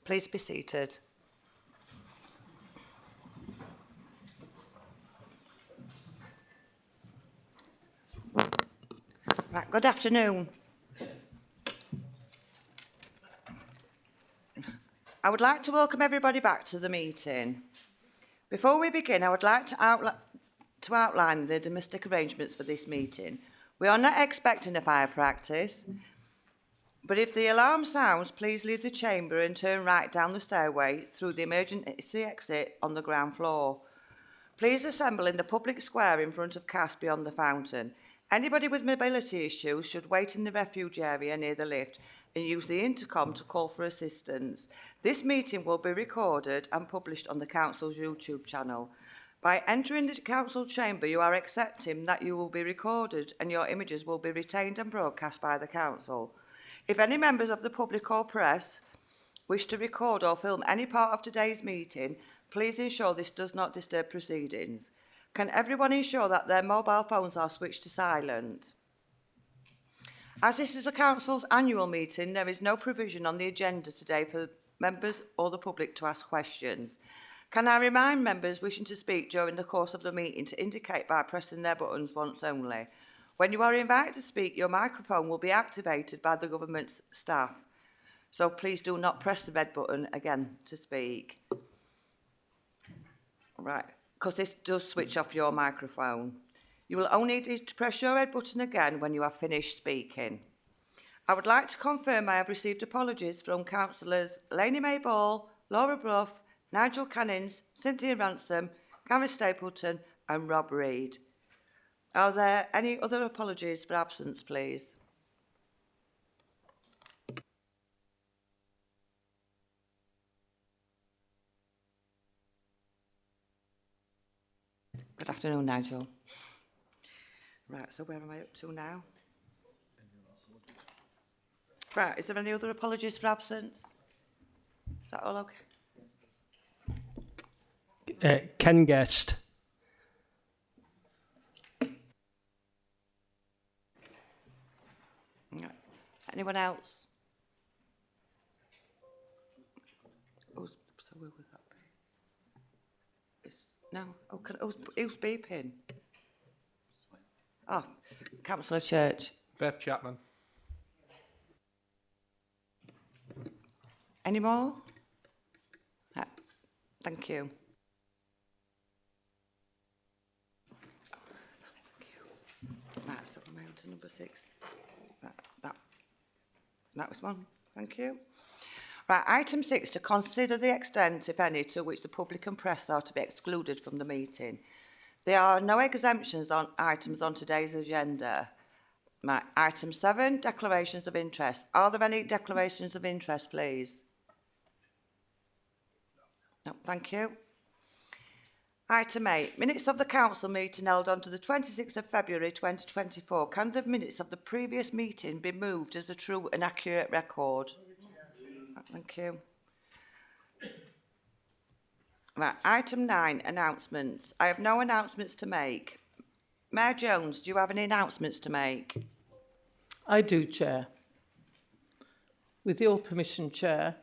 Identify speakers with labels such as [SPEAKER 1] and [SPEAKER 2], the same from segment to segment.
[SPEAKER 1] Please be seated. Right, good afternoon. I would like to welcome everybody back to the meeting. Before we begin, I would like to outline the domestic arrangements for this meeting. We are not expecting a fire practice, but if the alarm sounds, please leave the chamber and turn right down the stairway through the emergency exit on the ground floor. Please assemble in the public square in front of CAS beyond the fountain. Anybody with mobility issues should wait in the refuge area near the lift and use the intercom to call for assistance. This meeting will be recorded and published on the Council's YouTube channel. By entering the Council chamber, you are accepting that you will be recorded and your images will be retained and broadcast by the Council. If any members of the public or press wish to record or film any part of today's meeting, please ensure this does not disturb proceedings. Can everyone ensure that their mobile phones are switched to silent? As this is the Council's annual meeting, there is no provision on the agenda today for members or the public to ask questions. Can I remind members wishing to speak during the course of the meeting to indicate by pressing their buttons once only? When you are invited to speak, your microphone will be activated by the government staff. So please do not press the red button again to speak. Right, because this does switch off your microphone. You will only need to press your red button again when you have finished speaking. I would like to confirm I have received apologies from Councillors Lainey May Ball, Laura Brough, Nigel Cannings, Cynthia Ransom, Gary Stapleton and Rob Reid. Are there any other apologies for absence, please? Good afternoon, Nigel. Right, so where am I up to now? Right, is there any other apologies for absence? Is that all okay?
[SPEAKER 2] Ken Guest.
[SPEAKER 1] Right. Anyone else? So where was that? No. Oh, who's beeping? Oh, Councillor Church.
[SPEAKER 3] Beth Chapman.
[SPEAKER 1] Any more? Thank you. Right, so I'm on to number 6. That was one. Thank you. Right, item 6, to consider the extent, if any, to which the public and press are to be excluded from the meeting. There are no exemptions on items on today's agenda. Right, item 7, declarations of interest. Are there any declarations of interest, please? No, thank you. Item 8, minutes of the council meeting held on to the 26th of February 2024. Can the minutes of the previous meeting be moved as a true and accurate record? Thank you. Right, item 9, announcements. I have no announcements to make. Mayor Jones, do you have any announcements to make?
[SPEAKER 4] I do, Chair. With your permission, Chair.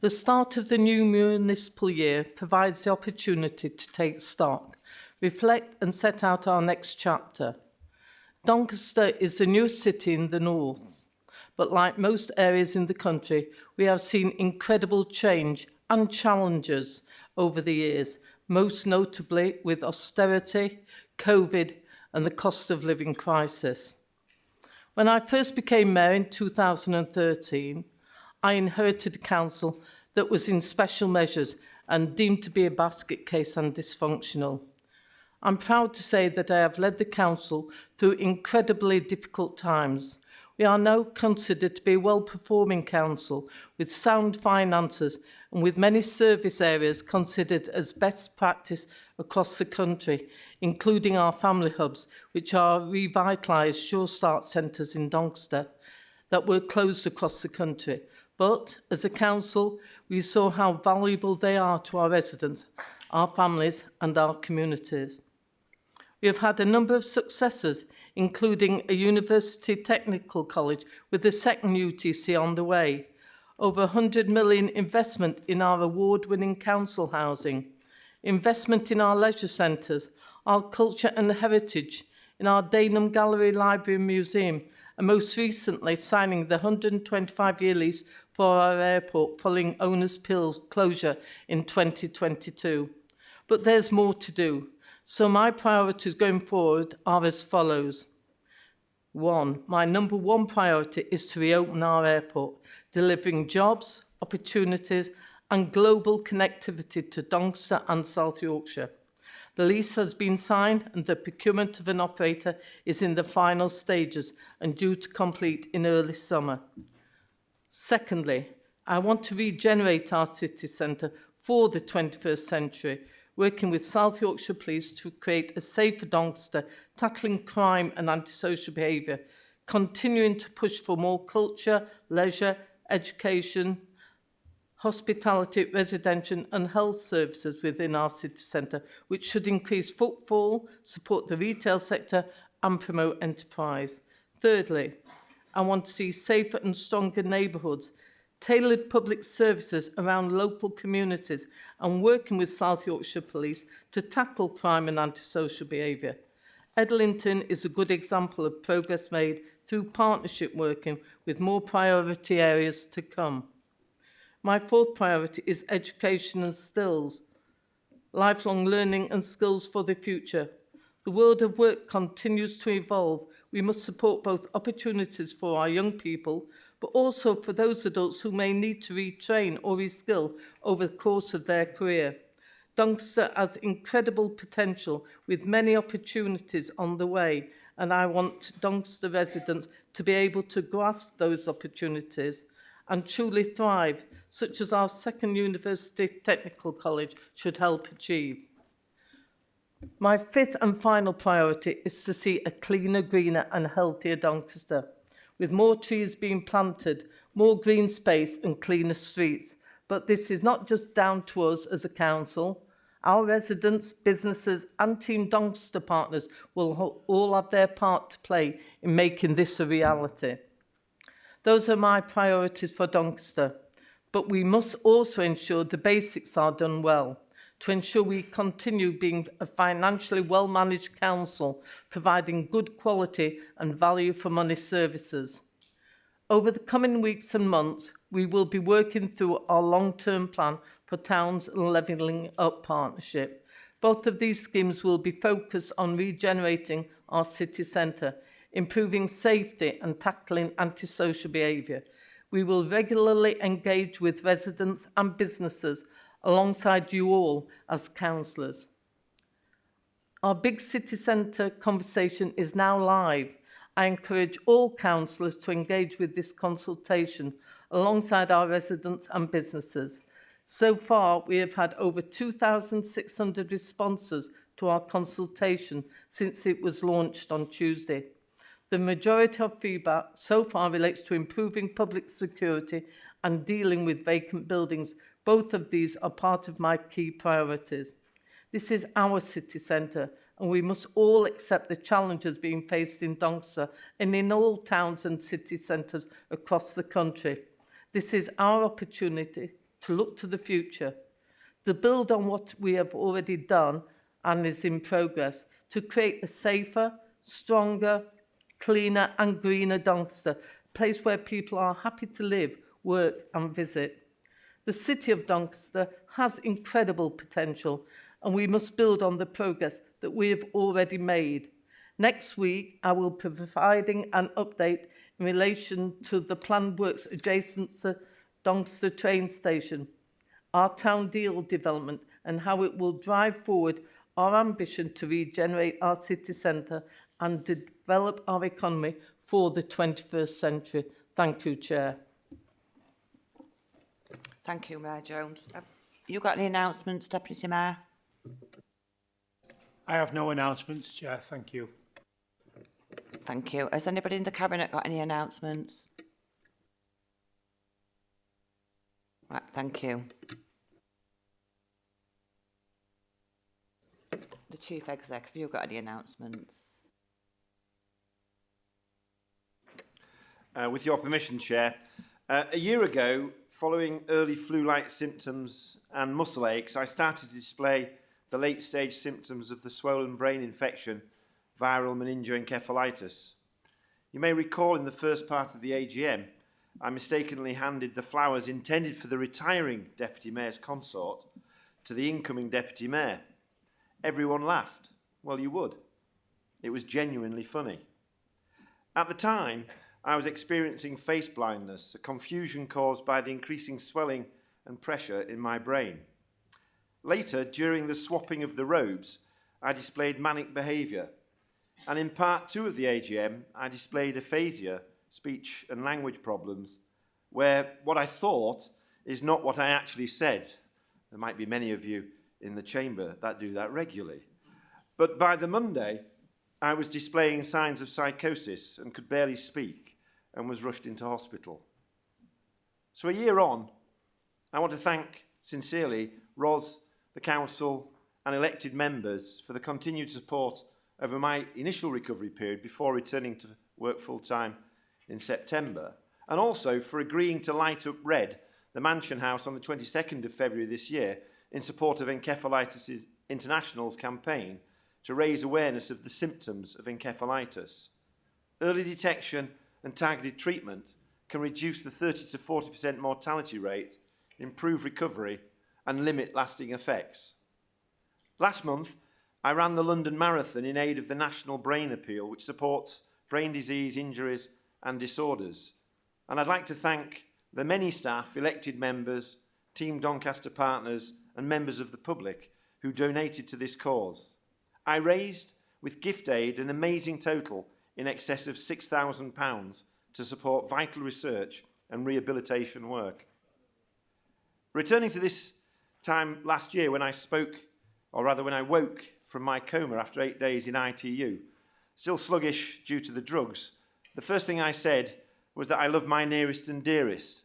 [SPEAKER 4] The start of the new municipal year provides the opportunity to take stock, reflect and set out our next chapter. Doncaster is the newest city in the north, but like most areas in the country, we have seen incredible change and challenges over the years, most notably with austerity, COVID and the cost of living crisis. When I first became mayor in 2013, I inherited a council that was in special measures and deemed to be a basket case and dysfunctional. I'm proud to say that I have led the council through incredibly difficult times. We are now considered to be a well-performing council with sound finances and with many service areas considered as best practice across the country, including our family hubs, which are revitalised Sure Start centres in Doncaster that were closed across the country. But as a council, we saw how valuable they are to our residents, our families and our communities. We have had a number of successes, including a university technical college with a second UTC on the way, over 100 million investment in our award-winning council housing, investment in our leisure centres, our culture and heritage, in our Dagenham Gallery, Library and Museum, and most recently signing the 125-year lease for our airport following owner's closure in 2022. But there's more to do. So my priorities going forward are as follows. My number one priority is to reopen our airport, delivering jobs, opportunities and global connectivity to Doncaster and South Yorkshire. The lease has been signed and the procurement of an operator is in the final stages and due to complete in early summer. Secondly, I want to regenerate our city centre for the 21st century, working with South Yorkshire Police to create a safer Doncaster, tackling crime and antisocial behaviour, continuing to push for more culture, leisure, education, hospitality, residential and health services within our city centre, which should increase footfall, support the retail sector and promote enterprise. Thirdly, I want to see safer and stronger neighbourhoods, tailored public services around local communities and working with South Yorkshire Police to tackle crime and antisocial behaviour. Edlington is a good example of progress made through partnership working with more priority areas to come. My fourth priority is education and skills, lifelong learning and skills for the future. The world of work continues to evolve. We must support both opportunities for our young people, but also for those adults who may need to retrain or reskill over the course of their career. Doncaster has incredible potential with many opportunities on the way, and I want Doncaster residents to be able to grasp those opportunities and truly thrive, such as our second University Technical College should help achieve. My fifth and final priority is to see a cleaner, greener and healthier Doncaster, with more trees being planted, more green space and cleaner streets. But this is not just down to us as a council. Our residents, businesses and Team Doncaster partners will all have their part to play in making this a reality. Those are my priorities for Doncaster, but we must also ensure the basics are done well to ensure we continue being a financially well-managed council, providing good quality and value for money services. Over the coming weeks and months, we will be working through our long-term plan for Towns and Levelling Up Partnership. Both of these schemes will be focused on regenerating our city centre, improving safety and tackling antisocial behaviour. We will regularly engage with residents and businesses alongside you all as councillors. Our big city centre conversation is now live. I encourage all councillors to engage with this consultation alongside our residents and businesses. So far, we have had over 2,600 responses to our consultation since it was launched on Tuesday. The majority of feedback so far relates to improving public security and dealing with vacant buildings. Both of these are part of my key priorities. This is our city centre, and we must all accept the challenges being faced in Doncaster and in all towns and city centres across the country. This is our opportunity to look to the future, to build on what we have already done and is in progress, to create a safer, stronger, cleaner and greener Doncaster, a place where people are happy to live, work and visit. The city of Doncaster has incredible potential, and we must build on the progress that we have already made. Next week, I will be providing an update in relation to the planned works adjacent to Doncaster train station, our town deal development, and how it will drive forward our ambition to regenerate our city centre and develop our economy for the 21st century. Thank you, Chair.
[SPEAKER 1] Thank you, Mayor Jones. Have you got any announcements, Deputy Mayor?
[SPEAKER 2] I have no announcements, Chair. Thank you.
[SPEAKER 1] Thank you. Has anybody in the Cabinet got any announcements? Right, thank you. The Chief Exec, have you got any announcements?
[SPEAKER 3] With your permission, Chair, a year ago, following early flu-like symptoms and muscle aches, I started to display the late-stage symptoms of the swollen brain infection, viral meningoencephalitis. You may recall in the first part of the AGM, I mistakenly handed the flowers intended for the retiring Deputy Mayor's consort to the incoming Deputy Mayor. Everyone laughed. Well, you would. It was genuinely funny. At the time, I was experiencing face blindness, a confusion caused by the increasing swelling and pressure in my brain. Later, during the swapping of the robes, I displayed manic behaviour. And in part 2 of the AGM, I displayed aphasia, speech and language problems, where what I thought is not what I actually said. There might be many of you in the chamber that do that regularly. But by the Monday, I was displaying signs of psychosis and could barely speak and was rushed into hospital. So a year on, I want to thank sincerely Ros, the council and elected members for the continued support over my initial recovery period before returning to work full-time in September, and also for agreeing to light up red the Mansion House on the 22nd of February this year in support of Encephalitis International's campaign to raise awareness of the symptoms of encephalitis. Early detection and targeted treatment can reduce the 30 to 40% mortality rate, improve recovery, and limit lasting effects. Last month, I ran the London Marathon in aid of the National Brain Appeal, which supports brain disease, injuries, and disorders. And I'd like to thank the many staff, elected members, Team Doncaster partners, and members of the public who donated to this cause. I raised, with gift aid, an amazing total in excess of £6,000 to support vital research and rehabilitation work. Returning to this time last year when I spoke, or rather when I woke from my coma after 8 days in ITU, still sluggish due to the drugs, the first thing I said was that I love my nearest and dearest.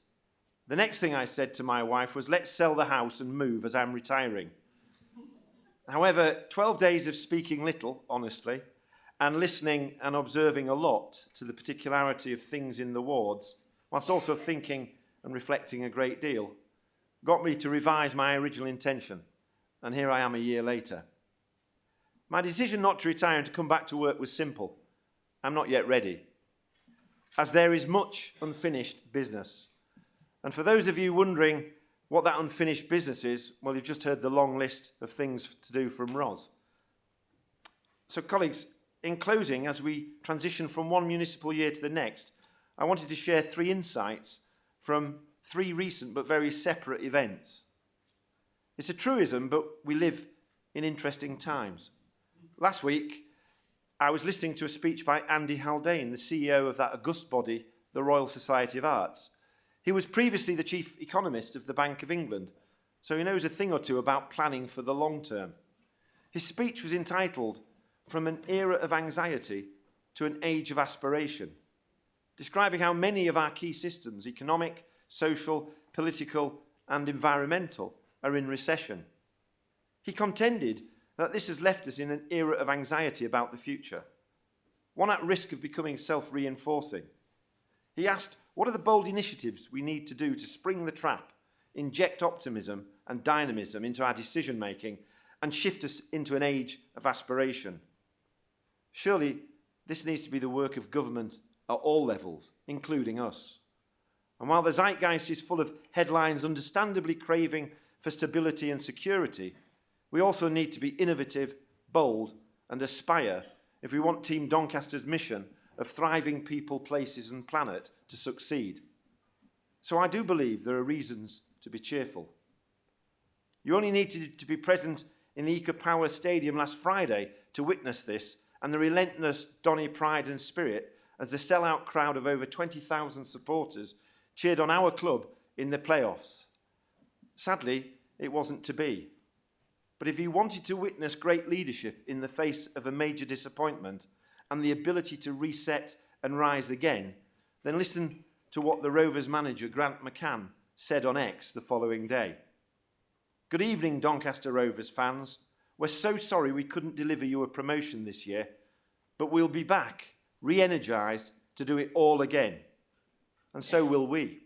[SPEAKER 3] The next thing I said to my wife was, let's sell the house and move as I'm retiring. However, 12 days of speaking little, honestly, and listening and observing a lot to the particularity of things in the wards, whilst also thinking and reflecting a great deal, got me to revise my original intention, and here I am a year later. My decision not to retire and to come back to work was simple. I'm not yet ready, as there is much unfinished business. And for those of you wondering what that unfinished business is, well, you've just heard the long list of things to do from Ros. So, colleagues, in closing, as we transition from one municipal year to the next, I wanted to share 3 insights from 3 recent but very separate events. It's a truism, but we live in interesting times. Last week, I was listening to a speech by Andy Haldane, the CEO of that august body, the Royal Society of Arts. He was previously the chief economist of the Bank of England, so he knows a thing or two about planning for the long term. His speech was entitled, From an Era of Anxiety to an Age of Aspiration, describing how many of our key systems, economic, social, political, and environmental, are in recession. He contended that this has left us in an era of anxiety about the future, one at risk of becoming self-reinforcing. He asked, what are the bold initiatives we need to do to spring the trap, inject optimism and dynamism into our decision-making, and shift us into an age of aspiration? Surely, this needs to be the work of government at all levels, including us. And while the zeitgeist is full of headlines understandably craving for stability and security, we also need to be innovative, bold, and aspire if we want Team Doncaster's mission of thriving people, places, and planet to succeed. So I do believe there are reasons to be cheerful. You only needed to be present in the Eco Power Stadium last Friday to witness this and the relentless Donny pride and spirit as the sellout crowd of over 20,000 supporters cheered on our club in the playoffs. Sadly, it wasn't to be. But if you wanted to witness great leadership in the face of a major disappointment and the ability to reset and rise again, then listen to what the Rovers manager, Grant McCann, said on X the following day. Good evening, Doncaster Rovers fans. We're so sorry we couldn't deliver you a promotion this year, but we'll be back, re-energised to do it all again. And so will we.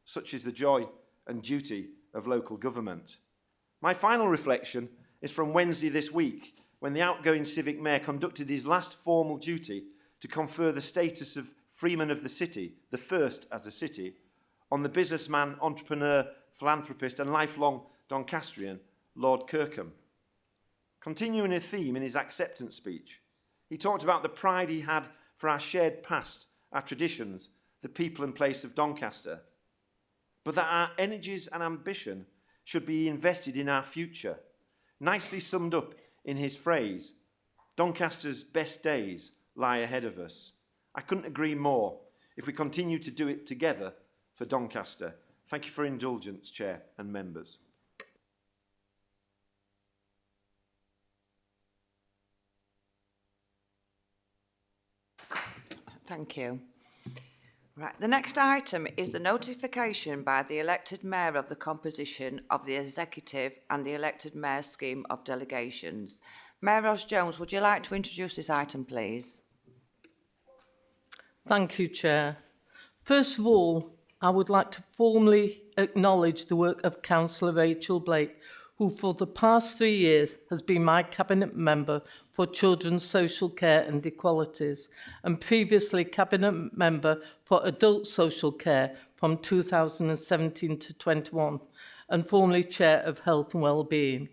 [SPEAKER 3] Such is the joy and duty of local government. My final reflection is from Wednesday this week, when the outgoing civic mayor conducted his last formal duty to confer the status of Freeman of the City, the first as a city, on the businessman, entrepreneur, philanthropist and lifelong Doncastrian, Lord Kirkham. Continuing a theme in his acceptance speech, he talked about the pride he had for our shared past, our traditions, the people and place of Doncaster, but that our energies and ambition should be invested in our future, nicely summed up in his phrase, Doncaster's best days lie ahead of us. I couldn't agree more. If we continue to do it together for Doncaster. Thank you for indulgence, Chair and members.
[SPEAKER 1] Thank you. Right, the next item is the notification by the elected mayor of the composition of the executive and the elected mayor scheme of delegations. Mayor Ross-Jones, would you like to introduce this item, please?
[SPEAKER 4] Thank you, Chair. First of all, I would like to formally acknowledge the work of Councillor Rachel Blake, who for the past 3 years has been my Cabinet Member for Children's Social Care and Equalities, and previously Cabinet Member for Adult Social Care from 2017 to 21, and formerly Chair of Health and Wellbeing.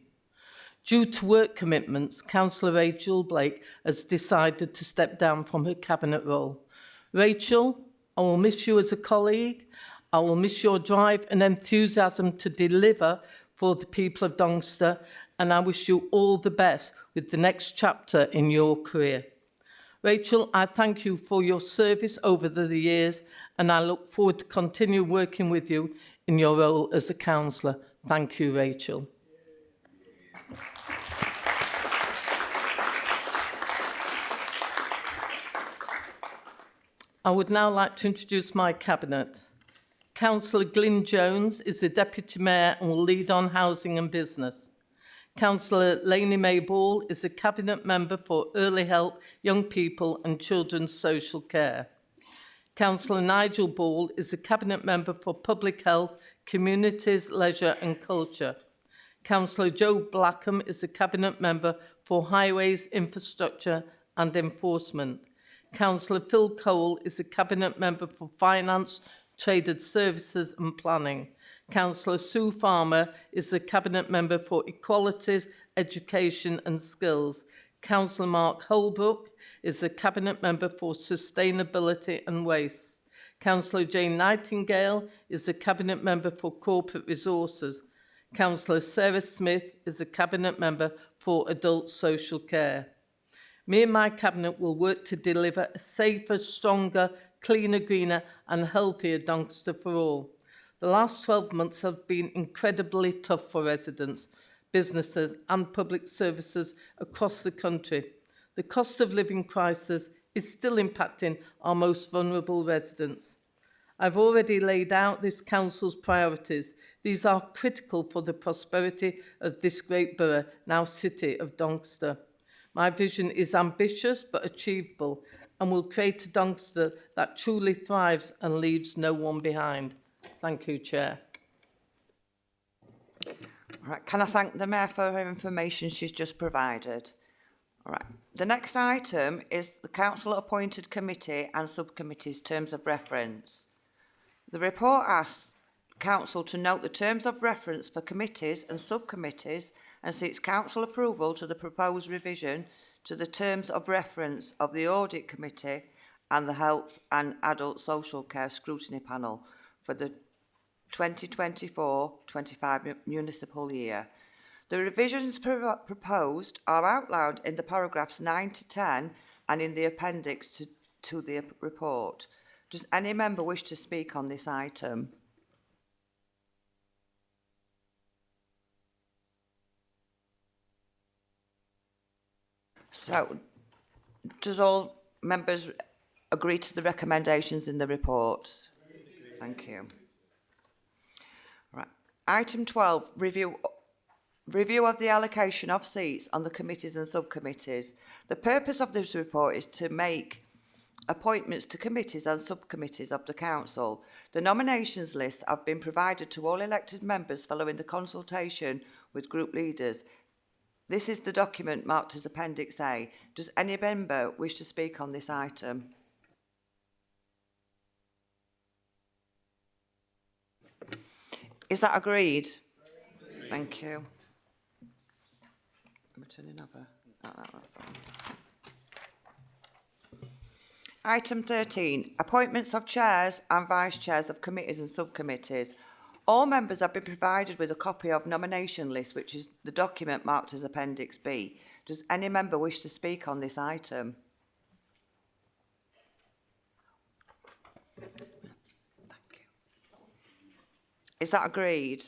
[SPEAKER 4] Due to work commitments, Councillor Rachel Blake has decided to step down from her Cabinet role. Rachel, I will miss you as a colleague. I will miss your drive and enthusiasm to deliver for the people of Doncaster, and I wish you all the best with the next chapter in your career. Rachel, I thank you for your service over the years, and I look forward to continue working with you in your role as a councillor. Thank you, Rachel. I would now like to introduce my Cabinet. Councillor Glyn Jones is the Deputy Mayor and will lead on housing and business. Councillor Lainey May Ball is a Cabinet Member for Early Help, Young People and Children's Social Care. Councillor Nigel Ball is a Cabinet Member for Public Health, Communities, Leisure and Culture. Councillor Joe Blackham is a Cabinet Member for Highways, Infrastructure and Enforcement. Councillor Phil Cole is a Cabinet Member for Finance, Traded Services and Planning. Councillor Sue Farmer is the Cabinet Member for Equalities, Education and Skills. Councillor Mark Holbrook is the Cabinet Member for Sustainability and Waste. Councillor Jane Nightingale is the Cabinet Member for Corporate Resources. Councillor Sarah Smith is the Cabinet Member for Adult Social Care. Me and my Cabinet will work to deliver a safer, stronger, cleaner, greener and healthier Doncaster for all. The last 12 months have been incredibly tough for residents, businesses and public services across the country. The cost of living crisis is still impacting our most vulnerable residents. I've already laid out this Council's priorities. These are critical for the prosperity of this great borough, now city of Doncaster. My vision is ambitious but achievable and will create a Doncaster that truly thrives and leaves no one behind. Thank you, Chair.
[SPEAKER 1] All right, can I thank the Mayor for her information she's just provided? All right. The next item is the Council-appointed committee and subcommittees' terms of reference. The report asks Council to note the terms of reference for committees and subcommittees and seeks Council approval to the proposed revision to the terms of reference of the Audit Committee and the Health and Adult Social Care Scrutiny Panel for the 2024-25 municipal year. The revisions proposed are outlined in the paragraphs 9 to 10 and in the appendix to the report. Does any member wish to speak on this item? So, does all members agree to the recommendations in the report? Thank you. Right. Item 12, review of the allocation of seats on the committees and subcommittees. The purpose of this report is to make appointments to committees and subcommittees of the council. The nominations list have been provided to all elected members following the consultation with group leaders. This is the document marked as Appendix A. Does any member wish to speak on this item? Is that agreed? Thank you. I'm turning over. That's all. Item 13, appointments of chairs and vice chairs of committees and subcommittees. All members have been provided with a copy of nomination list, which is the document marked as Appendix B. Does any member wish to speak on this item? Thank you. Is that agreed?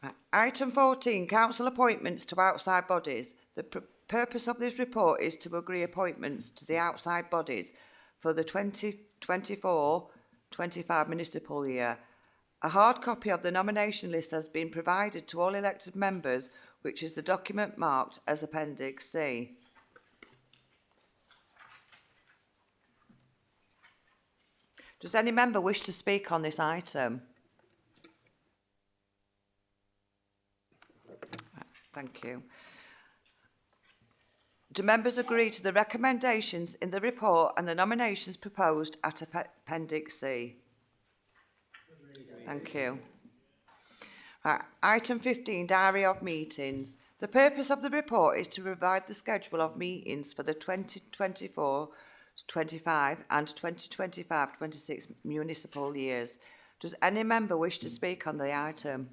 [SPEAKER 1] Right. Item 14, council appointments to outside bodies. The purpose of this report is to agree appointments to the outside bodies for the 2024-25 municipal year. A hard copy of the nomination list has been provided to all elected members, which is the document marked as Appendix C. Does any member wish to speak on this item? Thank you. Do members agree to the recommendations in the report and the nominations proposed at Appendix C? Thank you. Right. Item 15, diary of meetings. The purpose of the report is to provide the schedule of meetings for the 2024-25 and 2025-26 municipal years. Does any member wish to speak on the item?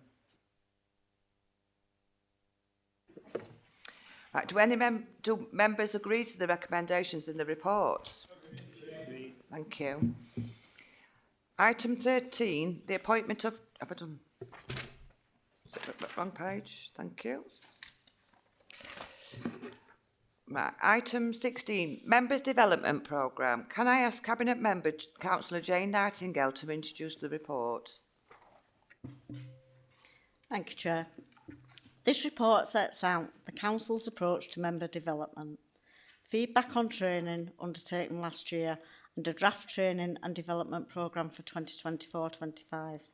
[SPEAKER 1] Right. Do members agree to the recommendations in the report? Thank you. Item 13, the appointment of... Have I done... Wrong page. Thank you. Right. Item 16, Members' Development Programme. Can I ask Cabinet Member Councillor Jane Nightingale to introduce the report?
[SPEAKER 5] Thank you, Chair. This report sets out the Council's approach to member development, feedback on training undertaken last year and a draft training and development programme for 2024-25.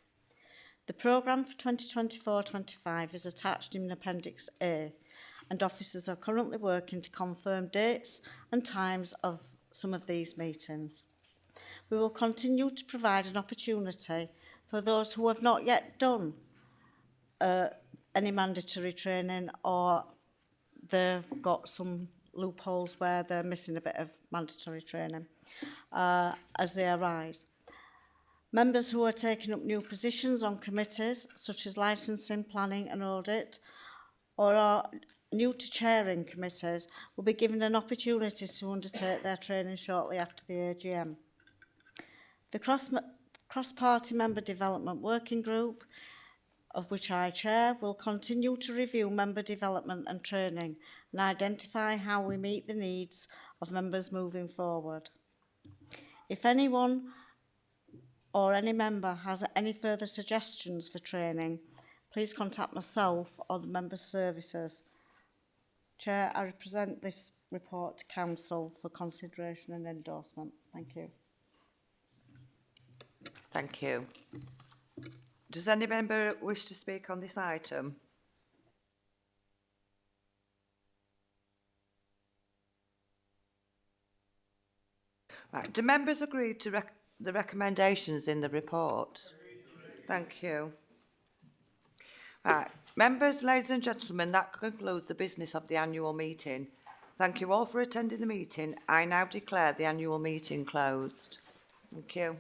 [SPEAKER 5] The programme for 2024-25 is attached in Appendix A, and officers are currently working to confirm dates and times of some of these meetings. We will continue to provide an opportunity for those who have not yet done any mandatory training, or they've got some loopholes where they're missing a bit of mandatory training as they arise. Members who are taking up new positions on committees such as licensing, planning and audit, or are new to chairing committees, will be given an opportunity to undertake their training shortly after the AGM. The cross-party member development working group, of which I chair, will continue to review member development and training and identify how we meet the needs of members moving forward. If anyone or any member has any further suggestions for training, please contact myself or the member services. Chair, I present this report to Council for consideration and endorsement. Thank you.
[SPEAKER 1] Thank you. Does any member wish to speak on this item? Right. Do members agree to the recommendations in the report? Thank you. Right. Members, ladies and gentlemen, that concludes the business of the annual meeting. Thank you all for attending the meeting. I now declare the annual meeting closed. Thank you.